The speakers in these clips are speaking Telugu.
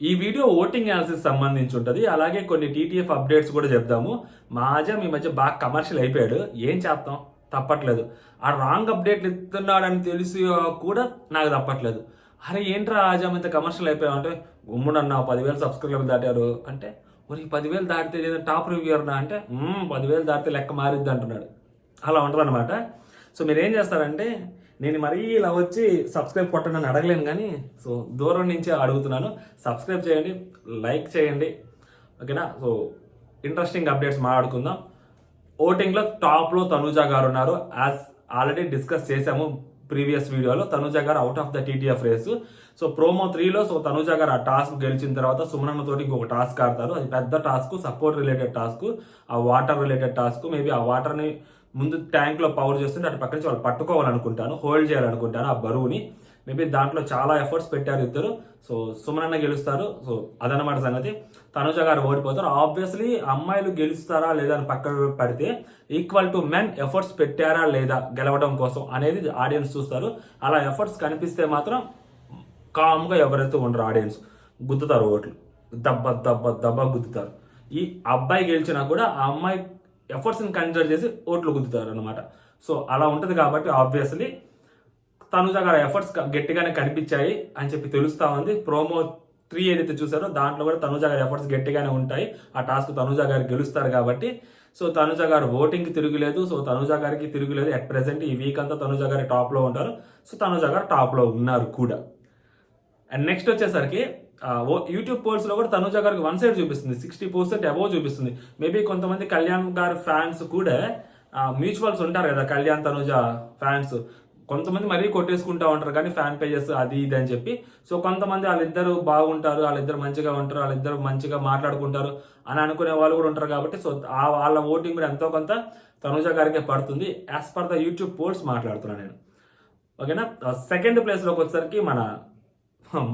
ఈ వీడియో ఓటింగ్ అనాలిసిస్ సంబంధించి ఉంటుంది. అలాగే కొన్ని టీటీఎఫ్ అప్డేట్స్ కూడా చెప్దాము. మాజా ఈ మధ్య బాగా కమర్షియల్ అయిపోయాడు. ఏం చేస్తాం, తప్పట్లేదు. ఆ రాంగ్ అప్డేట్లు ఇస్తున్నాడని తెలిసి కూడా నాకు తప్పట్లేదు. అరే ఏంట్రా ఆజామ్ ఇంత కమర్షియల్ అయిపోయావు అంటే, గుమ్ముడన్నా 10,000 సబ్స్క్రైబర్లు దాటారు అంటే, మరి 10,000 దాటితే లేదా టాప్ రివ్యూర్నా అంటే 10,000 దాటితే లెక్క మారిద్ది అంటున్నాడు. అలా ఉంటుంది అనమాట. సో మీరు ఏం చేస్తారంటే, నేను మరీ ఇలా వచ్చి సబ్స్క్రైబ్ కొట్టండి అని అడగలేను, కానీ సో దూరం నుంచి అడుగుతున్నాను. సబ్స్క్రైబ్ చేయండి, లైక్ చేయండి, ఓకేనా. సో ఇంట్రెస్టింగ్ అప్డేట్స్ మాట్లాడుకుందాం. ఓటింగ్లో టాప్లో తనూజా గారు ఉన్నారు. యాజ్ ఆల్రెడీ డిస్కస్ చేశాము ప్రీవియస్ వీడియోలో. తనూజా గారు out of the TTF race. So promo 3లో సో తనూజా గారు ఆ టాస్క్ గెలిచిన తర్వాత సుమనన్న తోటి ఇంకొక టాస్క్ ఆడతారు. అది పెద్ద టాస్క్, సపోర్ట్ రిలేటెడ్ టాస్క్, ఆ వాటర్ రిలేటెడ్ టాస్క్. మేబీ ఆ వాటర్ని ముందు ట్యాంక్లో పవర్ చేస్తుంటే అటు పక్క నుంచి వాళ్ళు పట్టుకోవాలనుకుంటాను, హోల్డ్ చేయాలనుకుంటాను ఆ బరువుని. మేబీ దాంట్లో చాలా ఎఫర్ట్స్ పెట్టారు ఇద్దరు. సో సుమనన్న గెలుస్తారు. సో అదనమాట సంగతి. తనుజ గారు ఓడిపోతారు. ఆబ్వియస్లీ అమ్మాయిలు గెలుస్తారా లేదా అని పక్కన పెడితే ఈక్వల్ టు మెన్ ఎఫర్ట్స్ పెట్టారా లేదా గెలవడం కోసం అనేది ఆడియన్స్ చూస్తారు. అలా ఎఫర్ట్స్ కనిపిస్తే మాత్రం కామ్గా ఎవరైతే ఉండరు ఆడియన్స్ గుద్దుతారు, ఓట్లు దెబ్బ దెబ్బ దెబ్బ గుద్దుతారు. ఈ అబ్బాయి గెలిచినా కూడా ఆ అమ్మాయి ఎఫర్ట్స్ని కన్సిడర్ చేసి ఓట్లు గుద్దుతారు అనమాట. సో అలా ఉంటుంది కాబట్టి ఆబ్వియస్లీ తనుజ గారి ఎఫర్ట్స్ గట్టిగానే కనిపించాయి అని చెప్పి తెలుస్తా ఉంది. ప్రోమో 3 ఏదైతే చూసారో దాంట్లో కూడా తనుజ గారి ఎఫర్ట్స్ గట్టిగానే ఉంటాయి. ఆ టాస్క్ తనుజ గారు గెలుస్తారు కాబట్టి. సో తనుజ గారు ఓటింగ్కి తిరుగులేదు. సో తనుజ గారికి తిరుగులేదు. అట్ ప్రెసెంట్ ఈ వీక్ అంతా తనుజ గారి టాప్లో ఉంటారు. సో తనుజ గారు టాప్లో ఉన్నారు కూడా. అండ్ నెక్స్ట్ వచ్చేసరికి యూట్యూబ్ పోల్స్లో కూడా తనుజ గారికి 1 సైడ్ చూపిస్తుంది, 60% అబోవ్ చూపిస్తుంది. మేబీ కొంతమంది కళ్యాణ్ గారి ఫ్యాన్స్ కూడా మ్యూచువల్స్ ఉంటారు కదా, కళ్యాణ్ తనుజ ఫ్యాన్స్ కొంతమంది మరీ కొట్టేసుకుంటా ఉంటారు కానీ ఫ్యాన్ పేజెస్ అది ఇది అని చెప్పి. సో కొంతమంది వాళ్ళిద్దరు బాగుంటారు, వాళ్ళిద్దరు మంచిగా ఉంటారు, వాళ్ళిద్దరు మంచిగా మాట్లాడుకుంటారు అని అనుకునే వాళ్ళు కూడా ఉంటారు కాబట్టి సో వాళ్ళ ఓటింగ్ కూడా ఎంతో కొంత తనుజ గారికే పడుతుంది. As per the YouTube poles మాట్లాడుతున్నాను నేను, ఓకేనా. సెకండ్ ప్లేస్లోకి వచ్చేసరికి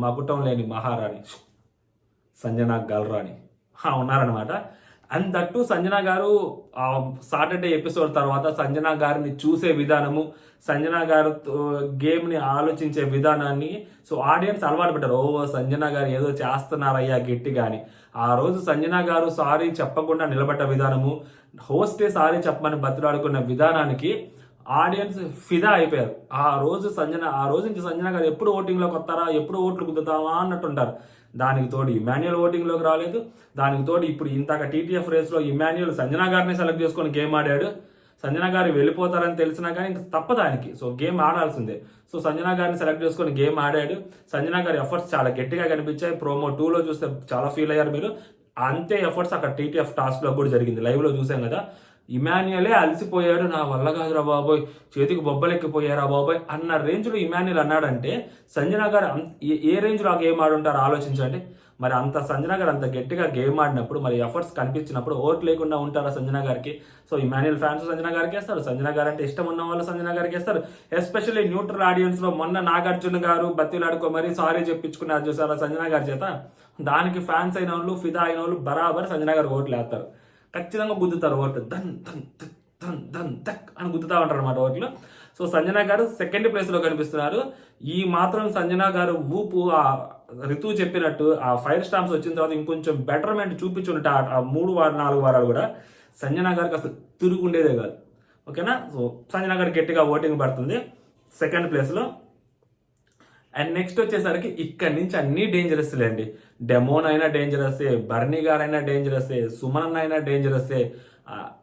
మా కుటుంబం లేని మహారాణి సంజనా గల్రాణి ఉన్నారనమాట. అండ్ దట్టు సంజన గారు సాటర్డే ఎపిసోడ్ తర్వాత సంజన గారిని చూసే విధానము, సంజన గారు గేమ్ని ఆలోచించే విధానాన్ని సో ఆడియన్స్ అలవాటు పెట్టారు. సంజన గారు ఏదో చేస్తున్నారయ్యా గట్టిగా అని. ఆ రోజు సంజన గారు సారీ చెప్పకుండా నిలబడ్డ విధానము, హోస్టే సారీ చెప్పమని బతిలాడుకున్న విధానానికి ఆడియన్స్ ఫిదా అయిపోయారు. ఆ రోజు నుంచి సంజన గారు ఎప్పుడు ఓటింగ్లోకి వస్తారా, ఎప్పుడు ఓట్లు గుద్దుతావా అన్నట్టుంటారు. దానికి తోడు ఇమాన్యుయల్ ఓటింగ్లోకి రాలేదు. దానికి తోడు ఇప్పుడు ఇంతక టీటీఎఫ్ రేస్లో ఇమాన్యుయల్ సంజన గారిని సెలెక్ట్ చేసుకొని గేమ్ ఆడాడు. సంజన గారు వెళ్ళిపోతారని తెలిసినా కానీ ఇంకా తప్పదానికి సో గేమ్ ఆడాల్సిందే. సో సంజన గారిని సెలెక్ట్ చేసుకొని గేమ్ ఆడాడు. సంజన గారి ఎఫర్ట్స్ చాలా గట్టిగా కనిపించాయి. ప్రోమో 2లో చూస్తే చాలా ఫీల్ అయ్యారు మీరు. అంతే ఎఫర్ట్స్ అక్కడ టీటీఎఫ్ టాస్క్లో కూడా జరిగింది, లైవ్లో చూసాం కదా. ఇమాన్యుయలే అలసిపోయాడు, నా వల్ల కాదురా బాబోయ్, చేతికి బొబ్బలెక్కిపోయారా బాబోయ్ అన్న రేంజ్లో ఇమాన్యుయల్ అన్నాడంటే సంజన గారు ఏ రేంజ్లో ఆ గేమ్ ఆడుంటారో ఆలోచించండి. మరి అంత సంజన గారు అంత గట్టిగా గేమ్ ఆడినప్పుడు, మరి ఎఫర్ట్స్ కనిపించినప్పుడు ఓట్ లేకుండా ఉంటారా సంజన గారికి? సో ఇమాన్యుయల్ ఫ్యాన్స్ సంజన గారికి వేస్తారు, సంజన గారు అంటే ఇష్టం ఉన్న వాళ్ళు సంజన గారికి వేస్తారు. ఎస్పెషల్లీ న్యూట్రల్ ఆడియన్స్లో మొన్న నాగార్జున గారు బతిలాడుకో మరి సారీ చెప్పించుకున్నారు చూసారా సంజన గారి చేత, దానికి ఫ్యాన్స్ అయిన వాళ్ళు, ఫిదా అయిన వాళ్ళు బరాబర్ సంజన గారు ఓట్లు వేస్తారు. ఖచ్చితంగా గుద్దుతారు ఓట్లు, ధన్ ధన్ ధన్ ధన్ తక్ అని గుద్దుతా ఉంటారు అన్నమాట ఓట్లు. సో సంజన గారు సెకండ్ ప్లేస్లో కనిపిస్తున్నారు. ఈ మాత్రం సంజన గారు ఊపు రితు చెప్పినట్టు ఆ ఫైర్ స్టాంప్స్ వచ్చిన తర్వాత ఇంకొంచెం బెటర్మెంట్ చూపించుంటే ఆ 3-4 వారాలు కూడా సంజన గారికి అసలు తిరుగుండేదే కాదు, ఓకేనా. సో సంజన గారికి గట్టిగా ఓటింగ్ పడుతుంది సెకండ్ ప్లేస్లో. అండ్ నెక్స్ట్ వచ్చేసరికి ఇక్కడి నుంచి అన్నీ డేంజరస్లే అండి. డెమోన్ అయినా డేంజరస్సే, బర్నీ గారైనా డేంజరస్సే, సుమన్ అయినా డేంజరస్సే.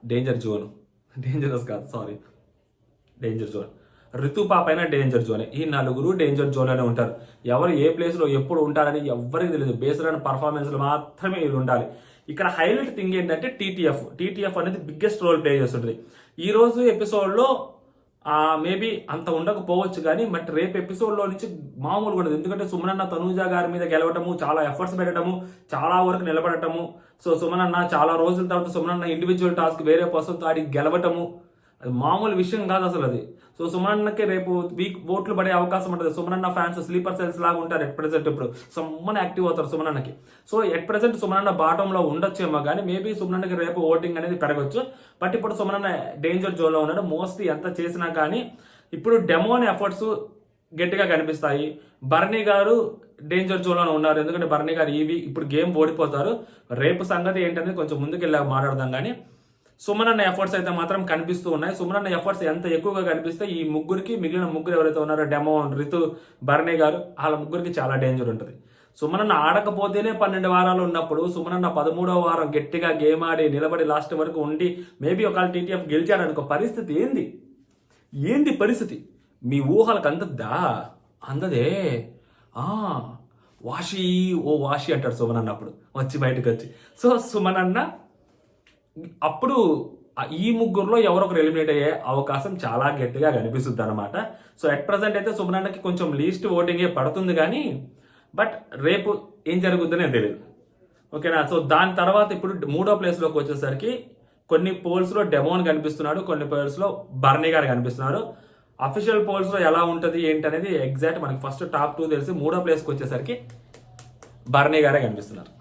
డేంజర్ జోన్, డేంజరస్ కాదు సారీ, డేంజర్ జోన్. రితు పాప అయినా డేంజర్ జోనే. ఈ 4 డేంజర్ జోన్లోనే ఉంటారు. ఎవరు ఏ ప్లేస్లో ఎప్పుడు ఉంటారని ఎవరికి తెలియదు. బేస్డ్ ఆన్ పర్ఫార్మెన్స్లో మాత్రమే వీళ్ళు ఉండాలి. ఇక్కడ హైలైట్ థింగ్ ఏంటంటే టీటీఎఫ్ అనేది బిగ్గెస్ట్ రోల్ ప్లే చేస్తుంటుంది. ఈ రోజు ఎపిసోడ్లో మేబీ అంత ఉండకపోవచ్చు కానీ బట్ రేపు ఎపిసోడ్లో నుంచి మామూలుగా ఉండదు. ఎందుకంటే సుమనన్న తనూజ గారి మీద గెలవటము, చాలా ఎఫర్ట్స్ పెట్టడము, చాలా వరకు నిలబడటము. సో సుమనన్న చాలా రోజుల తర్వాత సుమనన్న ఇండివిజువల్ టాస్క్ వేరే పర్సన్తో ఆడి గెలవటము అది మామూలు విషయం కాదు అసలు అది. సో సుమనన్నకే రేపు వీక్ ఓట్లు పడే అవకాశం ఉంటుంది. సుమనన్న ఫ్యాన్స్ స్లీపర్ సెల్స్ లాగా ఉంటారు ఎట్ ప్రెసెంట్. ఇప్పుడు సమ్మని యాక్టివ్ అవుతారు సుమనన్నకి. సో ఎట్ ప్రెసెంట్ సుమనన్న బాటంలో ఉండొచ్చేమో కానీ మేబీ సుమనన్నకి రేపు ఓటింగ్ అనేది పెరగచ్చు. బట్ ఇప్పుడు సుమనన్న డేంజర్ జోన్లో ఉన్నాడు. మోస్ట్లీ ఎంత చేసినా కానీ ఇప్పుడు డెమోన్ ఎఫర్ట్స్ గట్టిగా కనిపిస్తాయి. బర్నీ గారు డేంజర్ జోన్లో ఉన్నారు, ఎందుకంటే బర్నీ గారు ఇప్పుడు గేమ్ ఓడిపోతారు. రేపు సంగతి ఏంటనేది కొంచెం ముందుకెళ్ళాక మాట్లాడదాం. కానీ సుమన్ అన్న ఎఫర్ట్స్ అయితే మాత్రం కనిపిస్తూ ఉన్నాయి. సుమన్ అన్న ఎఫర్ట్స్ ఎంత ఎక్కువగా కనిపిస్తే ఈ ముగ్గురికి, మిగిలిన ముగ్గురు ఎవరైతే ఉన్నారో డెమోన్, రితు, బర్నీ గారు, వాళ్ళ ముగ్గురికి చాలా డేంజర్ ఉంటుంది. సుమన్ అన్న ఆడకపోతేనే 12 వారాలు ఉన్నప్పుడు సుమన్ అన్న 13వ వారం గట్టిగా గేమ్ ఆడి నిలబడి లాస్ట్ వరకు ఉండి మేబీ ఒకవేళ టీటీఎఫ్ గెలిచాడనుకో పరిస్థితి ఏంది పరిస్థితి? మీ ఊహలకు అందదే. వాషి అంటాడు సుమన్ అన్న అప్పుడు వచ్చి బయటకు వచ్చి. సో సుమన్ అన్న అప్పుడు ఈ ముగ్గురులో ఎవరొకరు ఎలిమినేట్ అయ్యే అవకాశం చాలా గట్టిగా కనిపిస్తుంది అనమాట. సో అట్ ప్రజెంట్ అయితే సుమన్ అన్నకి కొంచెం లీస్ట్ ఓటింగే పడుతుంది, కానీ బట్ రేపు ఏం జరుగుతుందనే తెలియదు. ఓకేనా? సో దాని తర్వాత ఇప్పుడు 3వ ప్లేస్లోకి వచ్చేసరికి కొన్ని పోల్స్లో డెమోన్ కనిపిస్తున్నాడు, కొన్ని పోల్స్లో బర్నీ గారు కనిపిస్తున్నారు. అఫీషియల్ పోల్స్లో ఎలా ఉంటుంది ఏంటనేది ఎగ్జాక్ట్ మనకి ఫస్ట్ టాప్ 2 తెలిసి 3వ ప్లేస్కి వచ్చేసరికి బర్నీ గారే కనిపిస్తున్నారు,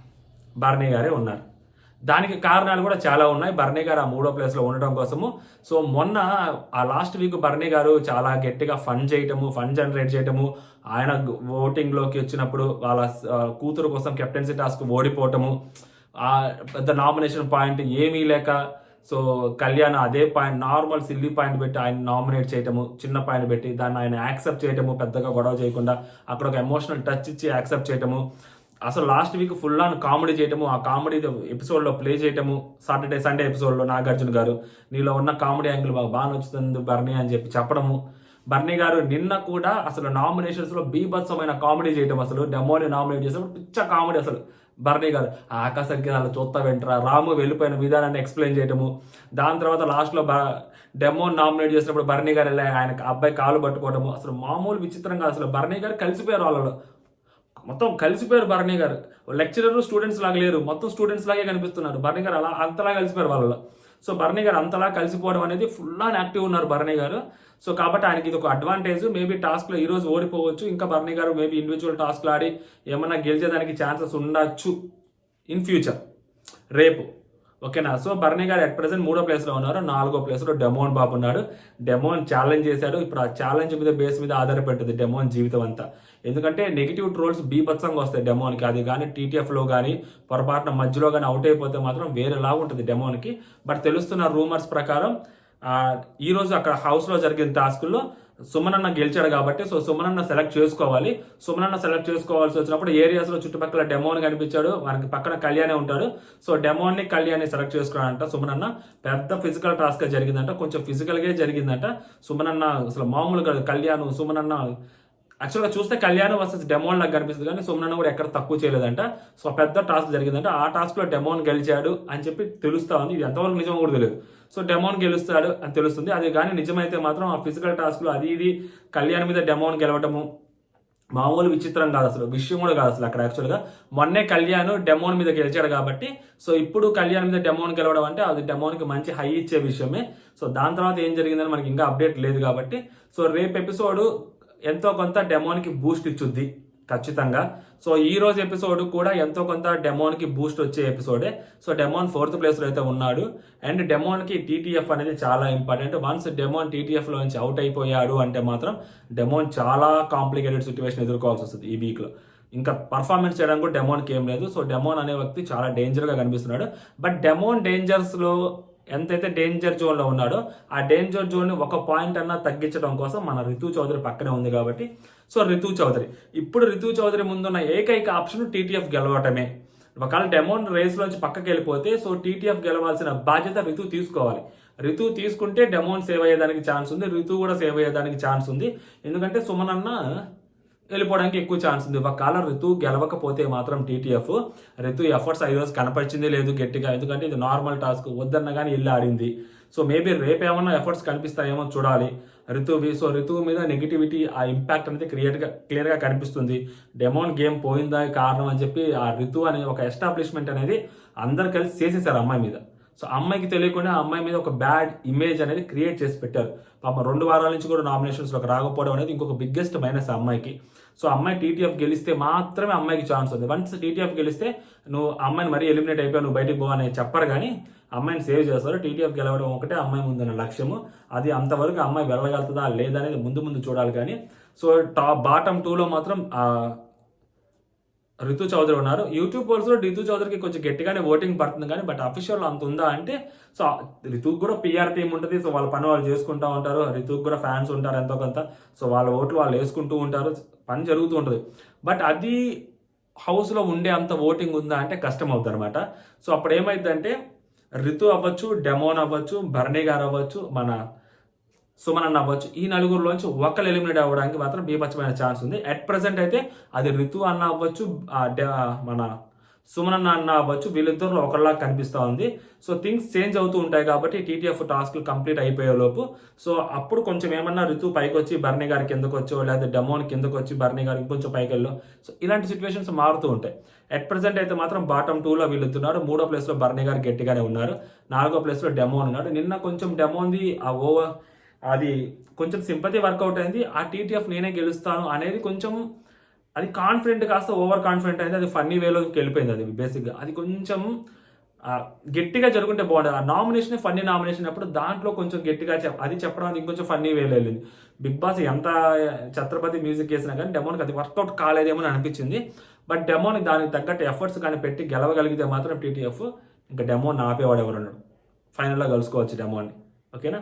బర్నీ గారే ఉన్నారు. దానికి కారణాలు కూడా చాలా ఉన్నాయి. బర్నీ గారు ఆ 3వ ప్లేస్లో ఉండడం కోసము. సో మొన్న ఆ లాస్ట్ వీక్ బర్నీ గారు చాలా గట్టిగా ఫండ్ జనరేట్ చేయటము, ఆయన ఓటింగ్లోకి వచ్చినప్పుడు వాళ్ళ కూతురు కోసం కెప్టెన్సీ టాస్క్ ఓడిపోవటము, ఆ పెద్ద నామినేషన్ పాయింట్ ఏమీ లేక సో కళ్యాణ్ అదే పాయింట్ నార్మల్ సిల్లీ పాయింట్ పెట్టి ఆయన నామినేట్ చేయటము, చిన్న పాయింట్ పెట్టి దాన్ని ఆయన యాక్సెప్ట్ చేయటము, పెద్దగా గొడవ చేయకుండా అక్కడ ఒక ఎమోషనల్ టచ్ ఇచ్చి యాక్సెప్ట్ చేయటము, అసలు last week full on comedy చేయటము, ఆ కామెడీ ఎపిసోడ్లో ప్లే చేయటము, సాటర్డే సండే ఎపిసోడ్లో నాగార్జున గారు నీలో ఉన్న కామెడీ యాంగిల్ మాకు బాగా నచ్చుతుంది బర్నీ అని చెప్పడము. బర్నీ గారు నిన్న కూడా అసలు నామినేషన్స్లో బీభత్సమైన కామెడీ చేయటం, అసలు డెమోని నామినేట్ చేసినప్పుడు పిచ్చ కామెడీ. అసలు బర్నీ గారు ఆకాశానికి అలా చూస్తా వెంటరా రాము వెళ్ళిపోయిన విధానాన్ని ఎక్స్ప్లెయిన్ చేయటము. దాని తర్వాత లాస్ట్లో డెమోని నామినేట్ చేసినప్పుడు బర్నీ గారు వెళ్ళి ఆయన అబ్బాయి కాలు పట్టుకోవటము, అసలు మామూలు విచిత్రంగా అసలు బర్నీ గారు కలిసిపోయారు, వాళ్ళలో మొత్తం కలిసిపోయారు. బర్నీ గారు లెక్చరర్ స్టూడెంట్స్ లాగా లేరు, మొత్తం స్టూడెంట్స్ లాగే కనిపిస్తున్నారు. బర్నీ గారు అలా అంతలా కలిసిపోయారు వాళ్ళలో. సో బర్నీ గారు అంతలా కలిసిపోవడం అనేది ఫుల్ ఆన్ యాక్టివ్ ఉన్నారు బర్నీ గారు. సో కాబట్టి ఆయనకి ఇది ఒక అడ్వాంటేజ్. మేబీ టాస్క్లో ఈరోజు ఓడిపోవచ్చు, ఇంకా బర్నీ గారు మేబీ ఇండివిజువల్ టాస్క్లు ఆడి ఏమన్నా గెలిచేదానికి ఛాన్సెస్ ఉండొచ్చు ఇన్ ఫ్యూచర్ రేపు. ఓకేనా? సో బర్నీ గారు అట్ ప్రెసెంట్ 3వ ప్లేస్లో ఉన్నారు. 4వ ప్లేస్లో డెమోన్ బాబు ఉన్నాడు. డెమోన్ ఛాలెంజ్ చేశాడు. ఇప్పుడు ఆ ఛాలెంజ్ మీద బేస్ మీద ఆధారపడుతుంది డెమోన్ జీవితం అంతా. ఎందుకంటే నెగిటివ్ ట్రోల్స్ బీభత్సంగా వస్తాయి డెమోన్కి. అది కానీ టీటీఎఫ్లో కానీ పొరపాటున మధ్యలో కానీ అవుట్ అయిపోతే మాత్రం వేరేలాగా ఉంటుంది డెమోన్కి. బట్ తెలుస్తున్న రూమర్స్ ప్రకారం ఈరోజు అక్కడ హౌస్లో జరిగిన టాస్కుల్లో సుమన్ అన్న గెలిచాడు కాబట్టి సో సుమన్ అన్న సెలెక్ట్ చేసుకోవాలి. సుమన్ అన్న సెలెక్ట్ చేసుకోవాల్సి వచ్చినప్పుడు ఏరియాస్లో చుట్టుపక్కల డెమోన్ కనిపించాడు, మనకి పక్కన కళ్యాణే ఉంటాడు. సో డెమోన్ని కళ్యాణ్ని సెలెక్ట్ చేసుకున్నాడంట సుమన్ అన్న. పెద్ద ఫిజికల్ టాస్క్ జరిగిందంట, కొంచెం ఫిజికల్గా జరిగిందంట. సుమన్ అన్న అసలు మామూలుగా కళ్యాణ్ సుమన్ అన్న యాక్చువల్గా చూస్తే కళ్యాణ్ వర్సెస్ డెమోన్ లాగా కనిపిస్తుంది, కానీ సుమన్ అన్న కూడా ఎక్కడ తక్కువ చేయలేదంట. సో పెద్ద టాస్క్ జరిగిందంట. ఆ టాస్క్లో డెమోన్ గెలిచాడు అని చెప్పి తెలుస్తా ఉంది. ఇది ఎంతవరకు నిజమో కూడా తెలియదు. సో డెమోన్ గెలుస్తాడు అని తెలుస్తుంది. అది కానీ నిజమైతే మాత్రం ఆ ఫిజికల్ టాస్క్లో ఇది కళ్యాణ్ మీద డెమోన్ గెలవటము మామూలు విచిత్రం కాదు, అసలు విషయం కూడా కాదు అసలు. అక్కడ యాక్చువల్గా మొన్నే కళ్యాణ్ డెమోన్ మీద గెలిచాడు కాబట్టి సో ఇప్పుడు కళ్యాణ్ మీద డెమోన్ గెలవడం అంటే అది డెమోన్కి మంచి హై ఇచ్చే విషయమే. సో దాని తర్వాత ఏం జరిగిందని మనకి ఇంకా అప్డేట్ లేదు కాబట్టి సో రేపు ఎపిసోడ్ ఎంతో కొంత డెమోన్కి బూస్ట్ ఇచ్చుద్ది ఖచ్చితంగా. సో ఈ రోజు ఎపిసోడ్ కూడా ఎంతో కొంత డెమోన్కి బూస్ట్ వచ్చే ఎపిసోడే. సో డెమోన్ 4th ప్లేస్లో అయితే ఉన్నాడు. అండ్ డెమోన్కి టీటీఎఫ్ అనేది చాలా ఇంపార్టెంట్. వన్స్ డెమోన్ టీటీఎఫ్లో నుంచి అవుట్ అయిపోయాడు అంటే మాత్రం డెమోన్ చాలా కాంప్లికేటెడ్ సిచ్యువేషన్ ఎదుర్కోవాల్సి వస్తుంది ఈ వీక్లో. ఇంకా పర్ఫార్మెన్స్ చేయడానికి కూడా డెమోన్కి ఏం లేదు. సో డెమోన్ అనే వ్యక్తి చాలా డేంజర్గా కనిపిస్తున్నాడు. బట్ డెమోన్ డేంజర్స్లో ఎంతైతే డేంజర్ జోన్లో ఉన్నాడో ఆ డేంజర్ జోన్ని ఒక పాయింట్ అన్నా తగ్గించడం కోసం మన రితు చౌదరి పక్కనే ఉంది కాబట్టి సో రితు చౌదరి ముందున్న ఏకైక ఆప్షన్ టీటీఎఫ్ గెలవటమే. ఒకవేళ డెమోన్ రేస్లోంచి పక్కకి వెళ్ళిపోతే సో టీటీఎఫ్ గెలవాల్సిన బాధ్యత రితు తీసుకోవాలి. రితు తీసుకుంటే డెమోన్ సేవ్ అయ్యేదానికి ఛాన్స్ ఉంది, రితు కూడా సేవ్ అయ్యేదానికి ఛాన్స్ ఉంది. ఎందుకంటే సుమన్ అన్న వెళ్ళిపోవడానికి ఎక్కువ ఛాన్స్ ఉంది. ఒకవేళ రితు గెలవకపోతే మాత్రం రితు ఎఫర్ట్స్ ఈరోజు కనపరిచింది లేదు గట్టిగా, ఎందుకంటే ఇది నార్మల్ టాస్క్ వద్దన్న కానీ వెళ్ళి ఆడింది. సో మేబీ రేపు ఏమన్నా ఎఫర్ట్స్ కనిపిస్తాయేమో చూడాలి రితు మీద నెగిటివిటీ ఆ ఇంపాక్ట్ అనేది క్లియర్గా కనిపిస్తుంది. డెమోన్ గేమ్ పోయిందా కారణం అని చెప్పి ఆ రితు అనే ఒక ఎస్టాబ్లిష్మెంట్ అనేది అందరు కలిసి చేసేసారు అమ్మాయి మీద. సో అమ్మాయికి తెలియకుండా ఆ అమ్మాయి మీద ఒక బ్యాడ్ ఇమేజ్ అనేది క్రియేట్ చేసి పెట్టారు. పాపం 2 వారాల నుంచి కూడా నామినేషన్స్లోకి రాకపోవడం అనేది ఇంకొక బిగ్గెస్ట్ మైనస్ అమ్మాయికి. సో అమ్మాయి టీటీఎఫ్ గెలిస్తే మాత్రమే అమ్మాయికి ఛాన్స్ ఉంది. వన్స్ టీటీఎఫ్ గెలిస్తే నువ్వు అమ్మాయిని మరీ ఎలిమినేట్ అయిపోయావు నువ్వు బయటికి పోవని చెప్పరు, కానీ అమ్మాయిని సేవ్ చేస్తారు. టీటీఎఫ్ గెలవడం ఒకటే అమ్మాయి ముందున్న లక్ష్యము. అది అంతవరకు అమ్మాయి వెళ్ళగలుగుతుందా లేదా అనేది ముందు చూడాలి. కానీ సో బాటమ్ 2లో మాత్రం రితు చౌదరి ఉన్నారు. యూట్యూబ్ పోల్స్లో రితు చౌదరికి కొంచెం గట్టిగానే ఓటింగ్ పడుతుంది కానీ బట్ అఫీషియల్ అంత ఉందా అంటే సో రితుకు కూడా పిఆర్ టీం ఉంటుంది. సో వాళ్ళ పని వాళ్ళు చేసుకుంటూ ఉంటారు. రితుకు కూడా ఫ్యాన్స్ ఉంటారు ఎంతో కొంత. సో వాళ్ళ ఓట్లు వాళ్ళు వేసుకుంటూ ఉంటారు. పని జరుగుతూ ఉంటుంది. బట్ అది హౌస్లో ఉండే అంత ఓటింగ్ ఉందా అంటే కష్టం అవుతుంది అనమాట. సో అప్పుడు ఏమైందంటే రితు అవ్వచ్చు, డెమోన్ అవ్వచ్చు, భరణి గారు అవ్వచ్చు, మన సుమన్ అన్న అవ్వచ్చు, ఈ నలుగురులోంచి ఒకళ్ళు ఎలిమినేట్ అవ్వడానికి మాత్రం బీభత్సమైన ఛాన్స్ ఉంది. అట్ ప్రజెంట్ అయితే అది రితు అన్న అవ్వచ్చు, మన సుమన్ అన్న అవ్వచ్చు, వీళ్ళిద్దరిలో ఒకళ్ళలా కనిపిస్తూ ఉంది. సో థింగ్స్ చేంజ్ అవుతూ ఉంటాయి కాబట్టి టీటీఎఫ్ టాస్క్లు కంప్లీట్ అయిపోయే లోపు సో అప్పుడు కొంచెం ఏమన్నా రితు పైకి వచ్చి భరణి గారి కిందకు వచ్చో లేదా డెమోన్ కిందకు వచ్చి భరణి గారికి కొంచెం పైకి వెళ్ళో సో ఇలాంటి సిచ్యువేషన్స్ మారుతూ ఉంటాయి. అట్ ప్రజెంట్ అయితే మాత్రం బాటమ్ 2లో వీళ్ళుతున్నారు. 3వ ప్లేస్లో భరణి గారు గట్టిగానే ఉన్నారు. 4వ ప్లేస్లో డెమోన్ ఉన్నాడు. నిన్న కొంచెం డెమోన్ది అది కొంచెం సింపతి వర్కౌట్ అయింది. ఆ టీటీఎఫ్ నేనే గెలుస్తాను అనేది కొంచెం అది కాన్ఫిడెంట్ కాస్త ఓవర్ కాన్ఫిడెంట్ అయింది. అది ఫన్నీ వేలోకి వెళ్ళిపోయింది. అది బేసిక్గా అది కొంచెం గట్టిగా జరుగుంటే బాగుంటుంది. ఆ నామినేషన్ ఫన్నీ నామినేషన్ అప్పుడు దాంట్లో కొంచెం గట్టిగా అది చెప్పడానికి ఇంకొంచెం ఫన్నీ వేలో వెళ్ళింది. బిగ్ బాస్ ఎంత ఛత్రపతి మ్యూజిక్ వేసినా కానీ డెమోన్కి అది వర్కౌట్ కాలేదేమో అని అనిపించింది. బట్ డెమోన్ దానికి తగ్గట్టు ఎఫర్ట్స్ కానీ పెట్టి గెలవగలిగితే మాత్రం టీటీఎఫ్ ఇంకా డెమోన్ ఆపేవాడు ఎవరన్నాడు. ఫైనల్లో కలుసుకోవచ్చు డెమోన్ని. ఓకేనా,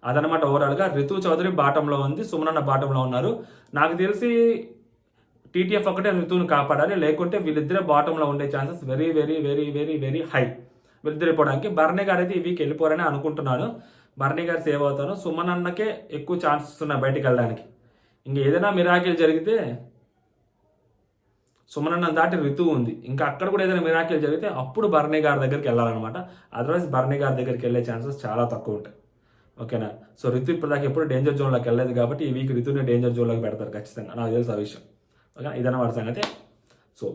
అదనమాట ఓవరాల్గా. రితు చౌదరి బాటంలో ఉంది, సుమనన్న బాటంలో ఉన్నారు. నాకు తెలిసి టీటీఎఫ్ ఒకటే రితుని కాపాడాలి, లేకుంటే వీళ్ళిద్దరే బాటంలో ఉండే chances very very very very very high వీళ్ళిద్దరు వెళ్ళిపోవడానికి. భరణి గారు అయితే ఈ వీక్ వెళ్ళిపోరని అనుకుంటున్నాను. భరణి గారు సేవ్ అవుతాను. సుమనన్నకే ఎక్కువ ఛాన్సెస్ ఉన్నాయి బయటికి వెళ్ళడానికి. ఇంక ఏదైనా మిరాకిల్ జరిగితే సుమనన్న దాటి రితు ఉంది, ఇంకా అక్కడ కూడా ఏదైనా మిరాకిల్ జరిగితే అప్పుడు భరణి గారి దగ్గరికి వెళ్ళాలన్నమాట. అదర్వైజ్ భరణి గారి దగ్గరికి వెళ్ళే ఛాన్సెస్ చాలా తక్కువ ఉంటాయి. ఓకేనా, సో రితు ఇప్పటిదాకా ఎప్పుడు డేంజర్ జోన్లోకి వెళ్ళలేదు కాబట్టి ఈ వీక్ రితుని డేంజర్ జోన్లోకి పెడతారు ఖచ్చితంగా. నాకు తెలుసు ఆ విషయం. ఓకే, ఇదన్న వాడి సంగతి. సో